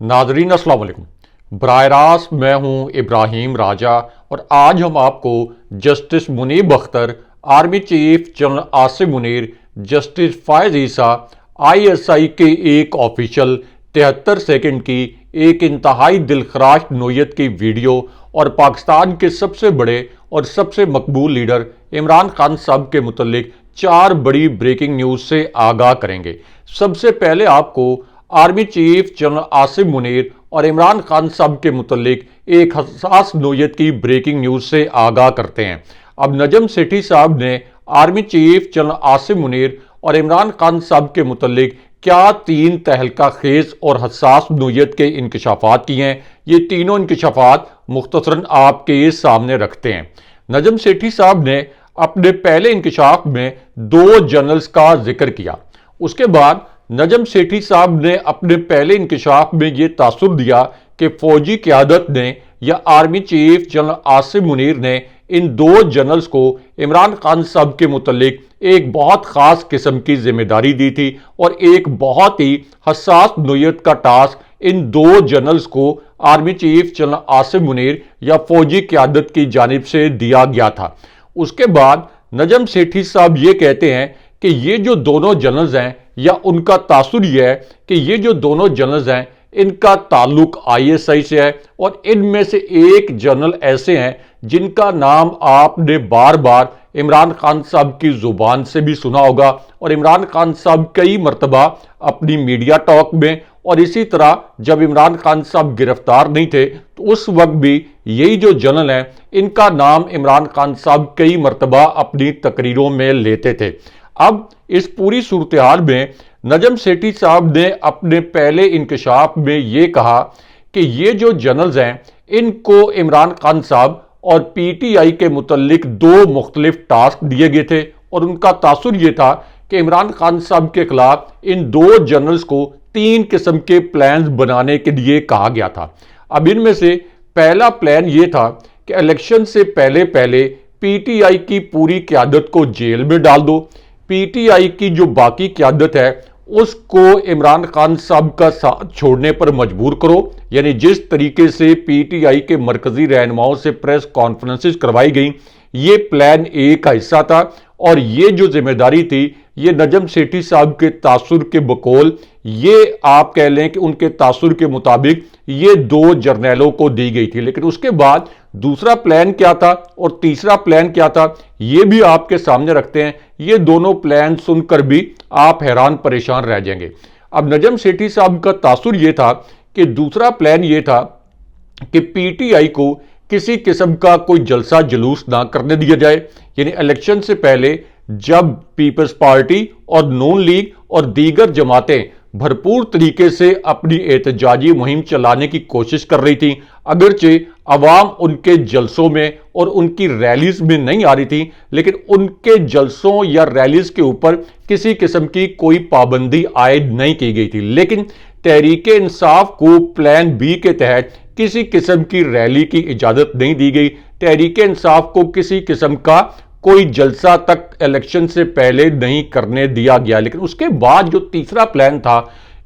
नाजरीन अस्सलाम वालेकुम। बराह रास्त मैं हूं इब्राहिम राजा और आज हम आपको justice Munib Akhtar, army chief general Asim Munir, justice Faiz Isa, ISI के एक ऑफिशियल 73 सेकंड की एक इंतहाई दिलखराश नोयत की वीडियो और पाकिस्तान के सबसे बड़े और सबसे मकबूल लीडर इमरान खान साहब के मुतल्लिक 4 बड़ी ब्रेकिंग न्यूज़ से आगाह करेंगे। सबसे पहले आपको army chief general Asim Munir और इमरान खान साहब के मुतल्लिक एक हसास नोयत की ब्रेकिंग न्यूज़ से आगाह करते हैं। अब नजम सेठी साहब ने army chief general Asim Munir और इमरान खान साहब के मुतल्लिक क्या 3 तहलका खेज और हसास नोयत के इंकशाफात किए हैं। ये तीनों इंकशाफात मुख्तसरन आपके सामने रखते हैं। नजम सेठी साहब ने अपने पहले इंकशाफ में 2 जनरल्स का जिक्र किया। उसके बाद नजम सेठी साहब ने अपने पहले इंकशाफ में यह तासुर दिया कि फौजी क़यादत ने या army chief general Asim Munir ने इन 2 जनरल्स को इमरान खान साहब के मुतल्लिक एक बहुत ख़ास किस्म की जिम्मेदारी दी थी और एक बहुत ही हसास नोयत का टास्क इन 2 जनरल्स को army chief general Asim Munir या फौजी क़यादत की जानिब से दिया गया था। उसके बाद नजम सेठी साहब ये कहते हैं कि ये जो दोनों जनरल्स हैं या उनका तासुर यह है कि ये जो दोनों जनरल्स हैं इनका ताल्लुक ISI से है और इनमें से एक जनरल ऐसे हैं जिनका नाम आपने बार बार इमरान खान साहब की जुबान से भी सुना होगा और इमरान खान साहब कई मरतबा अपनी मीडिया टॉक में और इसी तरह जब इमरान खान साहब गिरफ्तार नहीं थे तो उस वक्त भी यही जो जनरल हैं इनका नाम इमरान खान साहब कई मरतबा अपनी तकरीरों में लेते थे। अब इस पूरी सूरत हाल में नजम सेठी साहब ने अपने पहले इंकशाफ में ये कहा कि ये जो जनरल्स हैं इनको इमरान खान साहब और PTI के मुतल्लिक 2 मुख्तलिफ टास्क दिए गए थे और उनका तासुर ये था कि इमरान खान साहब के खिलाफ इन 2 जनरल्स को 3 किस्म के प्लान्स बनाने के लिए कहा गया था। अब इनमें से पहला प्लान ये था कि इलेक्शन से पहले पहले PTI की पूरी क़यादत को जेल में डाल दो, PTI की जो बाकी क़यादत है उसको इमरान खान साहब का साथ छोड़ने पर मजबूर करो। यानी जिस तरीके से PTI के मरकजी रहनुमाओं से प्रेस कॉन्फ्रेंसेस करवाई गई ये प्लान A का हिस्सा था और ये जो जिम्मेदारी थी ये नजम सेठी साहब के तासुर के बकौल ये आप कह लें कि उनके तासुर के मुताबिक ये 2 जर्नैलों को दी गई थी। लेकिन उसके बाद दूसरा प्लान क्या था और तीसरा प्लान क्या था ये भी आपके सामने रखते हैं। ये दोनों प्लान सुनकर भी आप हैरान परेशान रह जाएंगे। अब नजम सेठी साहब का तासुर ये था कि दूसरा प्लान ये था कि PTI को किसी किस्म का कोई जलसा जुलूस ना करने दिया जाए। यानी इलेक्शन से पहले जब पीपल्स पार्टी और नून लीग और दीगर जमातें भरपूर तरीके से अपनी एहतजाजी मुहिम चलाने की कोशिश कर रही थी, अगरचे अवाम उनके जलसों में और उनकी रैलीज में नहीं आ रही थी, लेकिन उनके जलसों या रैलीज के ऊपर किसी किस्म की कोई पाबंदी आयद नहीं की गई थी। लेकिन तहरीक इंसाफ को प्लान B के तहत किसी किस्म की रैली की इजाज़त नहीं दी गई। तहरीक इंसाफ को किसी किस्म का कोई जलसा तक इलेक्शन से पहले नहीं करने दिया गया। लेकिन उसके बाद जो तीसरा प्लान था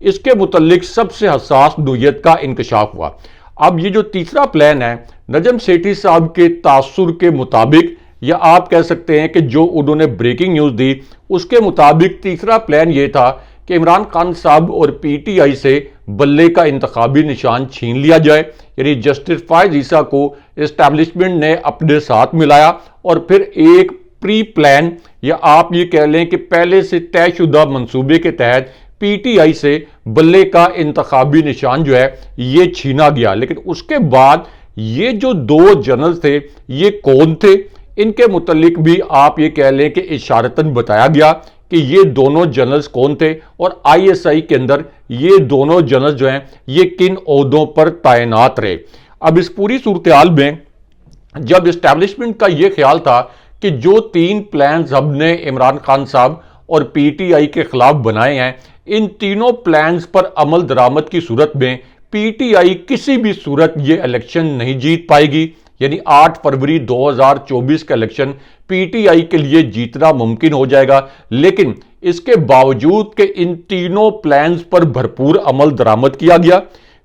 इसके मुतल्लिक सबसे हसास नोयत का इंकशाफ हुआ। अब ये जो तीसरा प्लान है नजम सेठी साहब के तासुर के मुताबिक या आप कह सकते हैं कि जो उन्होंने ब्रेकिंग न्यूज़ दी उसके मुताबिक तीसरा प्लान ये था कि इमरान खान साहब और PTI से बल्ले का इंतखाबी निशान छीन लिया जाए। यानी जस्टिस फायज ईसा को एस्टैब्लिशमेंट ने अपने साथ मिलाया और फिर एक प्री प्लान या आप ये कह लें कि पहले से तयशुदा मंसूबे के तहत PTI से बल्ले का इंतखाबी निशान जो है ये छीना गया। लेकिन उसके बाद ये जो 2 जनरल थे ये कौन थे इनके मुतल्लिक भी आप ये कह लें कि इशारतन बताया गया कि ये दोनों जनरल्स कौन थे और ISI के अंदर ये दोनों जनरल जो हैं ये किन ओहदों पर तैनात रहे। अब इस पूरी सूरत हाल में जब इस्टेब्लिशमेंट का ये ख्याल था कि जो 3 प्लान्स हमने इमरान खान साहब और PTI के खिलाफ बनाए हैं इन तीनों प्लान्स पर अमल दरामद की सूरत में PTI किसी भी सूरत ये इलेक्शन नहीं जीत पाएगी। यानी 8 फरवरी 2024 का इलेक्शन PTI के लिए जीतना मुमकिन हो जाएगा। लेकिन इसके बावजूद कि इन तीनों प्लान्स पर भरपूर अमल दरामद किया गया,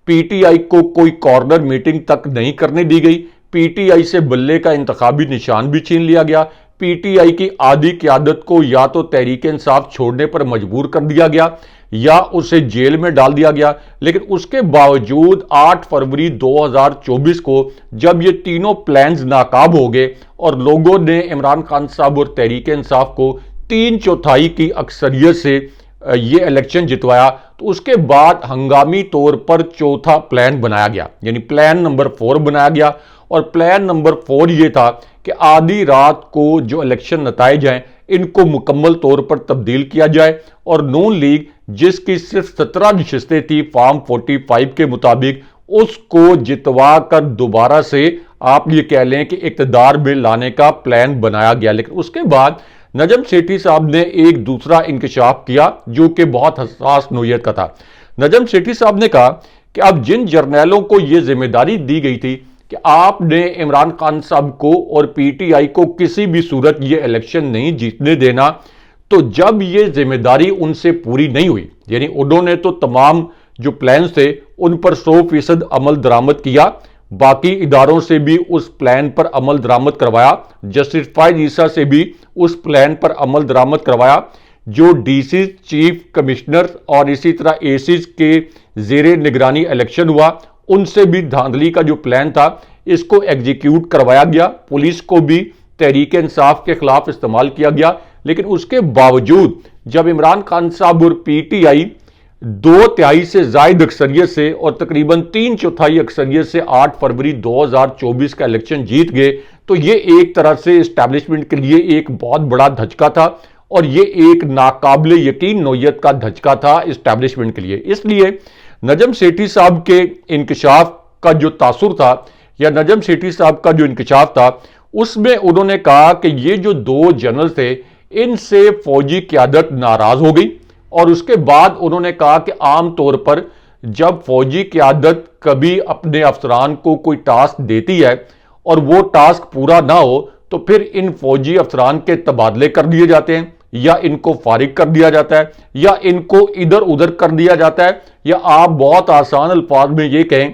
पीटीआई को कोई कॉर्नर मीटिंग तक नहीं करने दी गई। पीटीआई से बल्ले का इंतखाबी निशान भी छीन लिया गया। पीटीआई की आधी क़यादत को या तो तहरीक इंसाफ छोड़ने पर मजबूर कर दिया गया या उसे जेल में डाल दिया गया। लेकिन उसके बावजूद 8 फरवरी 2024 को जब ये तीनों प्लान्स नाकाम हो गए और लोगों ने इमरान खान साहब और तहरीक इंसाफ को 3/4 की अक्सरियत से ये इलेक्शन जितवाया, तो उसके बाद हंगामी तौर पर चौथा प्लान बनाया गया, यानी प्लान नंबर 4 बनाया गया। और प्लान नंबर 4 ये था कि आधी रात को जो इलेक्शन नताइज हैं इनको मुकम्मल तौर पर तब्दील किया जाए और नून लीग जिसकी सिर्फ 17 नशिस्तें थी फॉर्म 45 के मुताबिक, उसको जितवा कर दोबारा से आप ये कह लें कि इक़्तिदार में लाने का प्लान बनाया गया। लेकिन उसके बाद नजम सेठी साहब ने एक दूसरा इंकशाफ किया जो कि बहुत हसास नोयत का था। नजम सेठी साहब ने कहा कि अब जिन जर्नैलों को यह जिम्मेदारी दी गई थी कि आपने इमरान खान साहब को और पीटीआई को किसी भी सूरत ये इलेक्शन नहीं जीतने देना, तो जब ये जिम्मेदारी उनसे पूरी नहीं हुई, यानी उन्होंने तो तमाम जो प्लान थे उन पर 100% अमल दरामद किया, बाकी इदारों से भी उस प्लान पर अमल दरामद करवाया, जस्टिस फायज ईसा से भी उस प्लान पर अमल दरामद करवाया, जो डीसी चीफ कमिश्नर और इसी तरह एसीज के जेरे निगरानी इलेक्शन हुआ उनसे भी धांधली का जो प्लान था इसको एग्जीक्यूट करवाया गया। पुलिस को भी तहरीक इंसाफ के खिलाफ इस्तेमाल किया गया। लेकिन उसके बावजूद जब इमरान खान साहब और पीटीआई 2/3 से जायद अक्सरियत से और तकरीबन 3/4 अक्सरियत से 8 फरवरी 2024 का इलेक्शन जीत गए, तो ये एक तरह से इस्टेब्लिशमेंट के लिए एक बहुत बड़ा धचका था और ये एक नाकाबिले यकीन नौयत का धचका था इस्टेब्लिशमेंट के लिए। इसलिए नजम सेठी साहब के इंकशाफ का जो तासुर था या नजम सेठी साहब का जो इंकशाफ था उसमें उन्होंने कहा कि ये जो 2 जनरल थे इनसे फौजी क़यादत नाराज हो गई और उसके बाद उन्होंने कहा कि आम तौर पर जब फौजी क़यादत कभी अपने अफसरान को कोई टास्क देती है और वो टास्क पूरा ना हो तो फिर इन फौजी अफसरान के तबादले कर दिए जाते हैं या इनको फारिग कर दिया जाता है या इनको इधर उधर कर दिया जाता है, या आप बहुत आसान अल्फाज में ये कहें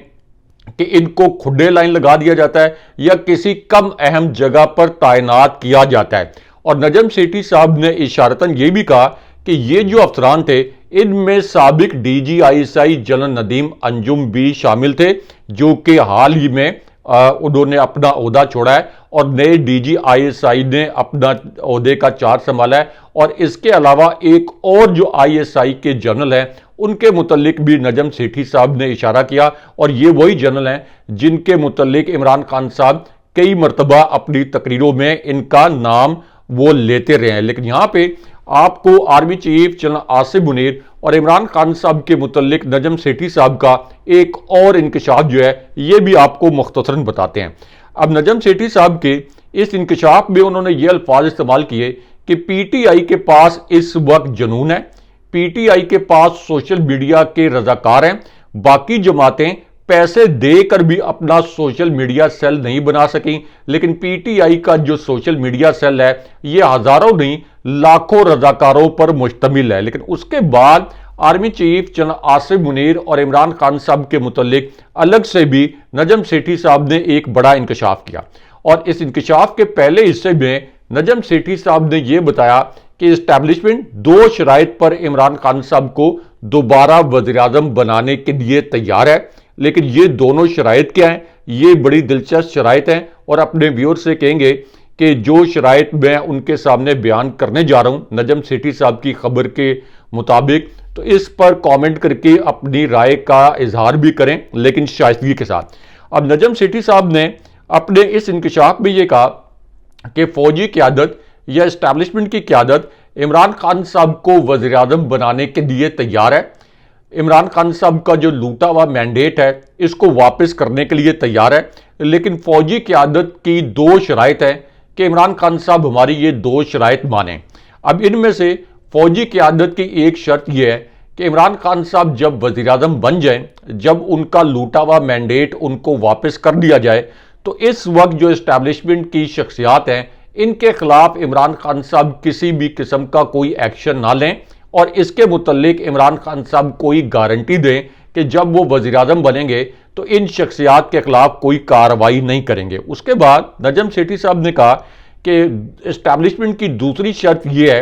कि इनको खुडे लाइन लगा दिया जाता है या किसी कम अहम जगह पर तैनात किया जाता है। और नजम सेठी साहब ने इशारतन ये भी कहा कि ये जो अफसरान थे इनमें साबिक DGISI जनरल नदीम अंजुम भी शामिल थे, जो कि हाल ही में उन्होंने अपना ओहदा छोड़ा है और नए DGISI ने अपना ओहदे का चार्ज संभाला है। और इसके अलावा एक और जो ISI के जनरल हैं उनके मुतल्लिक भी नजम सेठी साहब ने इशारा किया और ये वही जनरल हैं जिनके मुतल्लिक इमरान खान साहब कई मरतबा अपनी तकरीरों में इनका नाम वो लेते रहे हैं। लेकिन यहाँ पे आपको army chief general Asim Munir और इमरान खान साहब के मुतल्लिक नजम सेठी साहब का एक और इंकशाफ जो है ये भी आपको मुख्तसरन बताते हैं। अब नजम सेठी साहब के इस इंकशाफ में उन्होंने ये अल्फाज इस्तेमाल किए कि पीटीआई के पास इस वक्त जुनून है, पीटीआई के पास सोशल मीडिया के रजाकार हैं, बाकी जमातें पैसे देकर भी अपना सोशल मीडिया सेल नहीं बना सकी, लेकिन पीटीआई का जो सोशल मीडिया सेल है ये हजारों नहीं लाखों रजाकारों पर मुश्तमिल है। लेकिन उसके बाद army chief general Asim Munir और इमरान खान साहब के मुतल्लिक अलग से भी नजम सेठी साहब ने एक बड़ा इंकशाफ किया और इस इंकशाफ के पहले हिस्से में नजम सेठी साहब ने यह बताया कि इस्टेब्लिशमेंट 2 शराइत पर इमरान खान साहब को दोबारा वज़ीर-ए-आज़म बनाने के लिए तैयार है। लेकिन ये दोनों शराइत क्या हैं, ये बड़ी दिलचस्प शराइत हैं और अपने व्यूअर से कहेंगे कि जो शराइत मैं उनके सामने बयान करने जा रहा हूं नजम सेठी साहब की खबर के मुताबिक, तो इस पर कमेंट करके अपनी राय का इजहार भी करें, लेकिन शाइस्तगी के साथ। अब नजम सेठी साहब ने अपने इस इंकशाफ में यह कहा कि फौजी क़यादत या इस्टेब्लिशमेंट की क़यादत इमरान खान साहब को वज़ीर-ए-आज़म बनाने के लिए तैयार है, इमरान खान साहब का जो लूटा हुआ मैंडेट है इसको वापस करने के लिए तैयार है, लेकिन फौजी क़यादत की 2 शराइत हैं कि इमरान खान साहब हमारी ये 2 शराइत माने। अब इनमें से फौजी क़यादत की एक शर्त यह है कि इमरान खान साहब जब वज़ीर-ए-आज़म बन जाएं, जब उनका लूटा हुआ मैंडेट उनको वापस कर दिया जाए, तो इस वक्त जो इस्टेब्लिशमेंट की शख्सियात हैं इनके खिलाफ इमरान खान साहब किसी भी किस्म का कोई एक्शन ना लें और इसके मुतल्लिक इमरान खान साहब कोई गारंटी दें कि जब वो वज़ीर आज़म बनेंगे तो इन शख्सियात के खिलाफ कोई कार्रवाई नहीं करेंगे। उसके बाद नजम सेठी साहब ने कहा कि इस्टेब्लिशमेंट की दूसरी शर्त यह है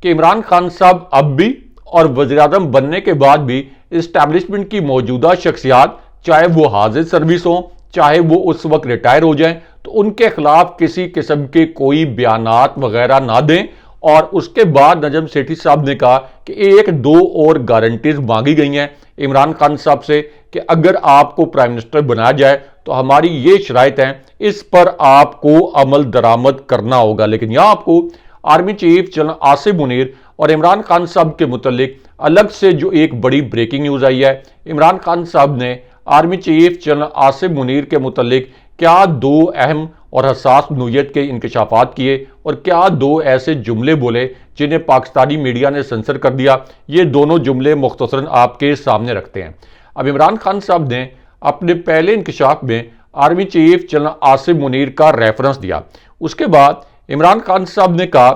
कि इमरान खान साहब अब भी और वज़ीर आज़म बनने के बाद भी इस्टेब्लिशमेंट की मौजूदा शख्सियात, चाहे वो हाजिर सर्विस हों, चाहे वो उस वक्त रिटायर हो जाएं, तो उनके खिलाफ किसी किस्म के कोई बयानात वगैरह ना दें। और उसके बाद नजम सेठी साहब ने कहा कि एक दो और गारंटीज मांगी गई हैं इमरान खान साहब से कि अगर आपको प्राइम मिनिस्टर बनाया जाए तो हमारी ये शराइत हैं, इस पर आपको अमल दरामद करना होगा। लेकिन यहां आपको army chief general Asim Munir और इमरान खान साहब के मुतल्लिक अलग से जो एक बड़ी ब्रेकिंग न्यूज आई है, इमरान खान साहब ने army chief general Asim Munir के मुतल्लिक क्या दो अहम और हसास नोयत के इंकशाफात किए और क्या दो ऐसे जुमले बोले जिन्हें पाकिस्तानी मीडिया ने सेंसर कर दिया। ये दोनों जुमले मुख्तसरन आपके सामने रखते हैं। अब इमरान खान साहब ने अपने पहले इंकशाफ में army chief general Asim Munir का रेफरेंस दिया। उसके बाद इमरान खान साहब ने कहा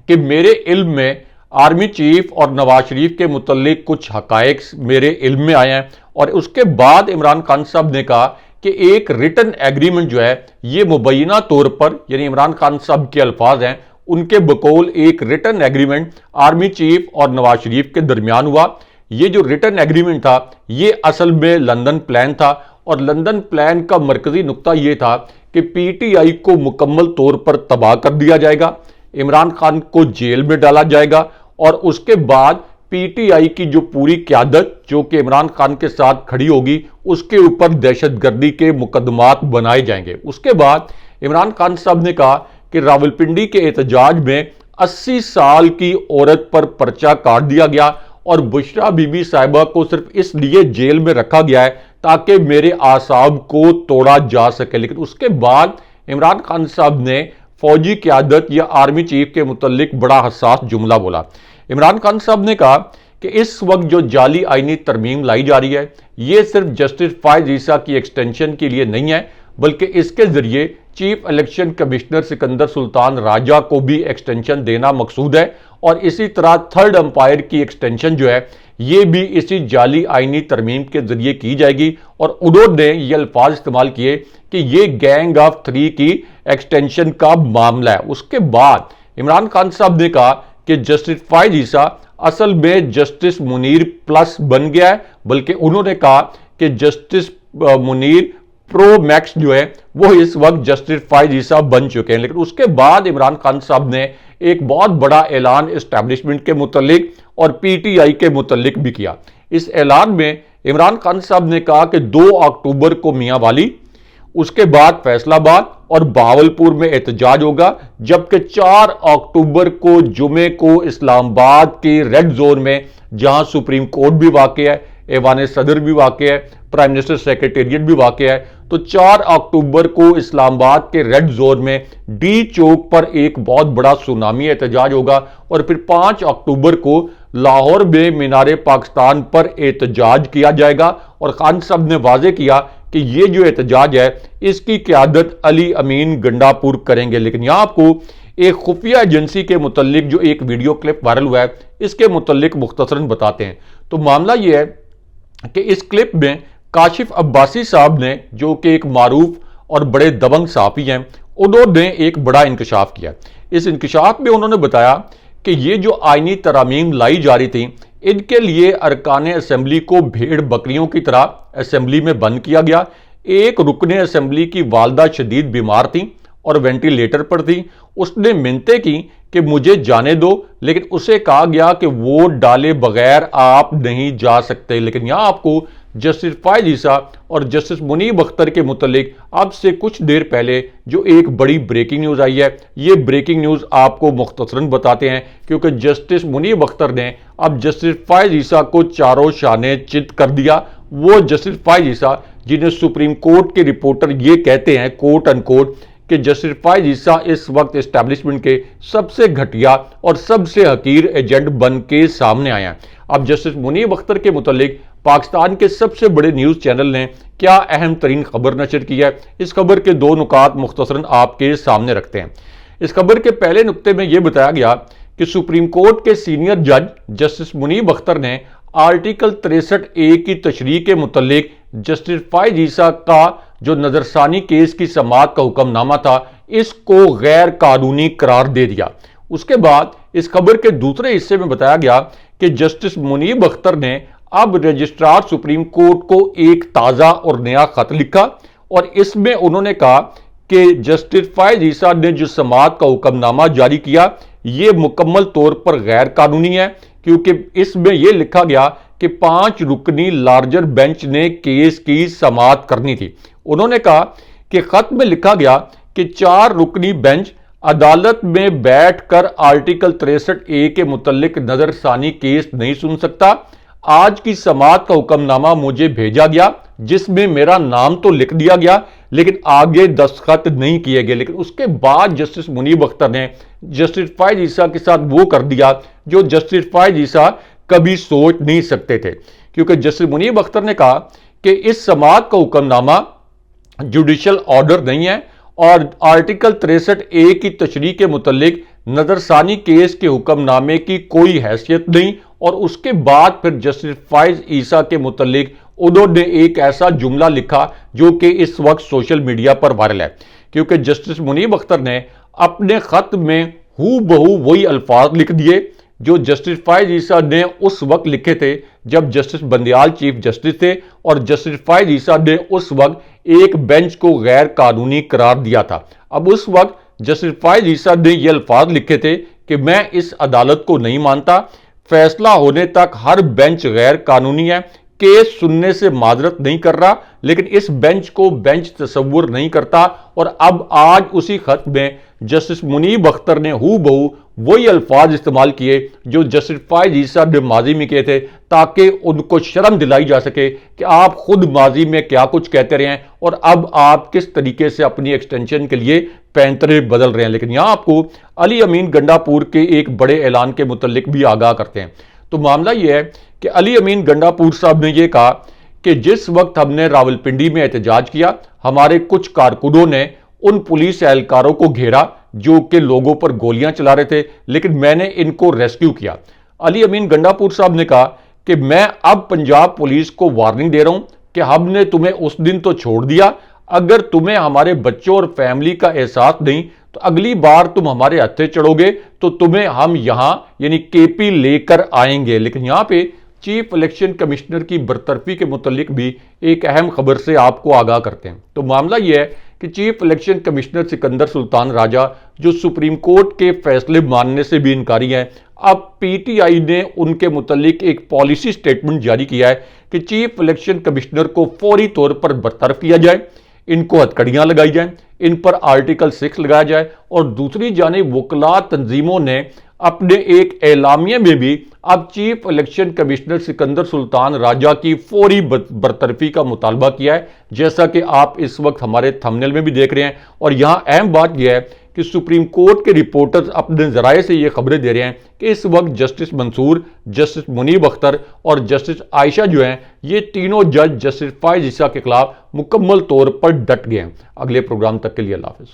कि मेरे इल्म में आर्मी चीफ और नवाज शरीफ के मुतल्लिक कुछ हकायक मेरे इल्म में आए हैं। और उसके बाद इमरान खान साहब ने कहा कि एक रिटन एग्रीमेंट जो है ये मुबैना तौर पर, यानी इमरान खान साहब के अल्फाज हैं, उनके बकौल एक रिटन एग्रीमेंट आर्मी चीफ और नवाज शरीफ के दरमियान हुआ। ये जो रिटन एग्रीमेंट था ये असल में लंदन प्लान था और लंदन प्लान का मरकजी नुक्ता ये था कि पीटीआई को मुकम्मल तौर पर तबाह कर दिया जाएगा, इमरान खान को जेल में डाला जाएगा और उसके बाद पीटीआई की जो पूरी क्यादत जो कि इमरान खान के साथ खड़ी होगी उसके ऊपर दहशतगर्दी के मुकदमात बनाए जाएंगे। उसके बाद इमरान खान साहब ने कहा कि रावलपिंडी के एहतजाज में 80 साल की औरत पर पर्चा काट दिया गया और बुशरा बीबी साहिबा को सिर्फ इसलिए जेल में रखा गया है ताकि मेरे आसाब को तोड़ा जा सके। लेकिन उसके बाद इमरान खान साहब ने फौजी क्यादत या आर्मी चीफ के मुतल्लिक बड़ा हसास जुमला बोला। इमरान खान साहब ने कहा कि इस वक्त जो जाली आईनी तरमीम लाई जा रही है ये सिर्फ जस्टिस फायज ईसा की एक्सटेंशन के लिए नहीं है, बल्कि इसके जरिए chief election commissioner Sikandar Sultan Raja को भी एक्सटेंशन देना मकसूद है। और इसी तरह थर्ड अंपायर की एक्सटेंशन जो है ये भी इसी जाली आईनी तरमीम के जरिए की जाएगी। और उन्होंने ये अल्फाज इस्तेमाल किए कि ये गैंग ऑफ 3 की एक्सटेंशन का मामला है। उसके बाद इमरान खान साहब ने कहा कि जस्टिस फायज ईसा असल में जस्टिस मुनीर प्लस बन गया है, बल्कि उन्होंने कहा कि जस्टिस मुनीर प्रो मैक्स जो है वो इस वक्त जस्टिस फायज ईसा बन चुके हैं। लेकिन उसके बाद इमरान खान साहब ने एक बहुत बड़ा ऐलान एस्टैब्लिशमेंट के मुतल्लिक और पीटीआई के मुतल्लिक भी किया। इस ऐलान में इमरान खान साहब ने कहा कि 2 अक्टूबर को मियां वाली, उसके बाद फैसलाबाद और बहावलपुर में एहतजाज होगा, जबकि 4 अक्टूबर को जुमे को इस्लामाबाद के रेड जोन में जहां सुप्रीम कोर्ट भी वाक़ है, ऐवान सदर भी वाक़ है, प्राइम मिनिस्टर सेक्रेटेरिएट भी वाक़ है, तो 4 अक्टूबर को इस्लामाबाद के रेड जोन में डी चौक पर एक बहुत बड़ा सुनामी एहतजाज होगा। और फिर 5 अक्टूबर को लाहौर में मीनारे पाकिस्तान पर एहतजाज किया जाएगा। और खान साहब ने वाजे किया कि ये जो एहतजाज है इसकी क़यादत अली अमीन गंडापुर करेंगे। लेकिन यहां आपको एक खुफिया एजेंसी के मुतल्लिक जो एक वीडियो क्लिप वायरल हुआ है इसके मुतल्लिक मुख्तसरन बताते हैं। तो मामला यह है कि इस क्लिप में काशिफ अब्बासी साहब ने, जो कि एक मारूफ और बड़े दबंग सहाफ़ी हैं, उन्होंने एक बड़ा इंकशाफ किया। इस इंकशाफ में उन्होंने बताया कि ये जो आईनी तरामीम लाई जा रही थी इनके लिए अरकान असेंबली को भेड़ बकरियों की तरह असेंबली में बंद किया गया। एक रुकने असेंबली की वालदा शदीद बीमार थी और वेंटिलेटर पर थी। उसने मिन्नतें की कि मुझे जाने दो, लेकिन उसे कहा गया कि वोट डाले बगैर आप नहीं जा सकते। लेकिन यहां आपको जस्टिस फायज ईसा और जस्टिस मुनीब अख्तर के मुतल्लिक अब से कुछ देर पहले जो एक बड़ी ब्रेकिंग न्यूज़ आई है, ये ब्रेकिंग न्यूज़ आपको मुख्तसरन बताते हैं, क्योंकि जस्टिस मुनीब अख्तर ने अब जस्टिस फायज ईसा को चारों शाने चित कर दिया। वो जस्टिस फायज ईसा जिन्हें सुप्रीम कोर्ट के रिपोर्टर ये कहते हैं कोट अनकोट कि जस्टिस फायज ईसा इस वक्त एस्टैब्लिशमेंट के सबसे घटिया और सबसे हकीर एजेंट बन के सामने आए हैं। अब जस्टिस मुनीब अख्तर के मुतल्लिक पाकिस्तान के सबसे बड़े न्यूज़ चैनल ने क्या अहम तरीन खबर नशर की है, इस खबर के 2 नुकात मुख्तसरन आपके सामने रखते हैं। इस खबर के पहले नुक्ते में यह बताया गया कि सुप्रीम कोर्ट के सीनियर जज जस्टिस मुनीब अख्तर ने आर्टिकल 63A की तशरीह के मुतल्लिक जस्टिस फायज ईसा का जो नजरसानी केस की समाअत का हुक्मनामा था, इसको गैर कानूनी करार दे दिया। उसके बाद इस खबर के दूसरे हिस्से में बताया गया कि जस्टिस मुनीब अख्तर ने अब रजिस्ट्रार सुप्रीम कोर्ट को एक ताजा और नया खत लिखा और इसमें उन्होंने कहा कि जस्टिस फायज ईसा ने जो समाअत का हुक्मनामा जारी किया यह मुकम्मल तौर पर गैर कानूनी है, क्योंकि इसमें यह लिखा गया कि 5 रुकनी लार्जर बेंच ने केस की समाअत करनी थी। उन्होंने कहा कि खत में लिखा गया कि 4 रुकनी बेंच अदालत में बैठकर आर्टिकल 63A के मुतल्लिक नजरसानी केस नहीं सुन सकता। आज की समाअत का हुक्मनामा मुझे भेजा गया जिसमें मेरा नाम तो लिख दिया गया लेकिन आगे दस्तखत नहीं किए गए। लेकिन उसके बाद जस्टिस मुनीब अख्तर ने जस्टिस फायज ईसा के साथ वो कर दिया जो जस्टिस फायज ईसा कभी सोच नहीं सकते थे, क्योंकि जस्टिस मुनीब अख्तर ने कहा कि इस समाअत का हुक्मनामा जुडिशल ऑर्डर नहीं है और आर्टिकल 63A की तशरीह के मुतल्लिक नजरसानी केस के हुक्मनामे की कोई हैसियत नहीं। और उसके बाद फिर जस्टिस फायज ईसा के मुतल्लिक उन्होंने एक ऐसा जुमला लिखा जो कि इस वक्त सोशल मीडिया पर वायरल है, क्योंकि जस्टिस मुनीब अख्तर ने अपने खत में हू बहू वही अल्फाज लिख दिए जो जस्टिस फायज ईसा ने उस वक्त लिखे थे जब जस्टिस बंदयाल चीफ जस्टिस थे और जस्टिस फायज ईसा ने उस वक्त एक बेंच को गैर कानूनी करार दिया था। अब उस वक्त जस्टिस फायज ईसा ने यह अल्फाज लिखे थे कि मैं इस अदालत को नहीं मानता, फैसला होने तक हर बेंच गैर कानूनी है, केस सुनने से माजरत नहीं कर रहा, लेकिन इस बेंच को बेंच तस्वुर नहीं करता। और अब आज उसी खत में जस्टिस मुनीब अख्तर ने हू बहू वही अल्फाज इस्तेमाल किए जो जस्टिस फायज ईसा ने माजी में किए थे, ताकि उनको शर्म दिलाई जा सके कि आप खुद माजी में क्या कुछ कहते रहे हैं और अब आप किस तरीके से अपनी एक्सटेंशन के लिए पैंतरे बदल रहे हैं। लेकिन यहां आपको अली अमीन गंडापुर के एक बड़े ऐलान के मुतल्लिक भी आगाह करते हैं। तो मामला यह है कि अली अमीन गंडापुर साहब ने यह कहा कि जिस वक्त हमने रावलपिंडी में एहतजाज किया, हमारे कुछ कारकुनों ने उन पुलिस एहलकारों को घेरा जो कि लोगों पर गोलियां चला रहे थे, लेकिन मैंने इनको रेस्क्यू किया। अली अमीन गंडापुर साहब ने कहा कि मैं अब पंजाब पुलिस को वार्निंग दे रहा हूं कि हमने तुम्हें उस दिन तो छोड़ दिया, अगर तुम्हें हमारे बच्चों और फैमिली का एहसास नहीं तो अगली बार तुम हमारे हत्थे चढ़ोगे तो तुम्हें हम यहां यानी केपी लेकर आएंगे। लेकिन यहां पे चीफ इलेक्शन कमिश्नर की बरतरफी के मुतल्लिक भी एक अहम खबर से आपको आगाह करते हैं। तो मामला यह है कि chief election commissioner Sikandar Sultan Raja जो सुप्रीम कोर्ट के फैसले मानने से भी इनकारी हैं, अब पीटीआई ने उनके मुतल्लिक एक पॉलिसी स्टेटमेंट जारी किया है कि चीफ इलेक्शन कमिश्नर को फौरी तौर पर बरतरफ किया जाए, इनको हथकड़ियां लगाई जाएं, इन पर आर्टिकल 6 लगाया जाए। और दूसरी जानिब वकला तंजीमों ने अपने एक एलामिया में भी अब chief election commissioner Sikandar Sultan Raja की फौरी बरतरफी का मुतालबा किया है, जैसा कि आप इस वक्त हमारे थंबनेल में भी देख रहे हैं। और यहां अहम बात यह है कि सुप्रीम कोर्ट के रिपोर्टर्स अपने जराये से यह खबरें दे रहे हैं कि इस वक्त जस्टिस मंसूर, जस्टिस मुनीब अख्तर और जस्टिस आयशा जो हैं, ये तीनों जज जस्टिस फायज ईसा के खिलाफ मुकम्मल तौर पर डट गए हैं। अगले प्रोग्राम तक के लिए अल्लाह हाफिज।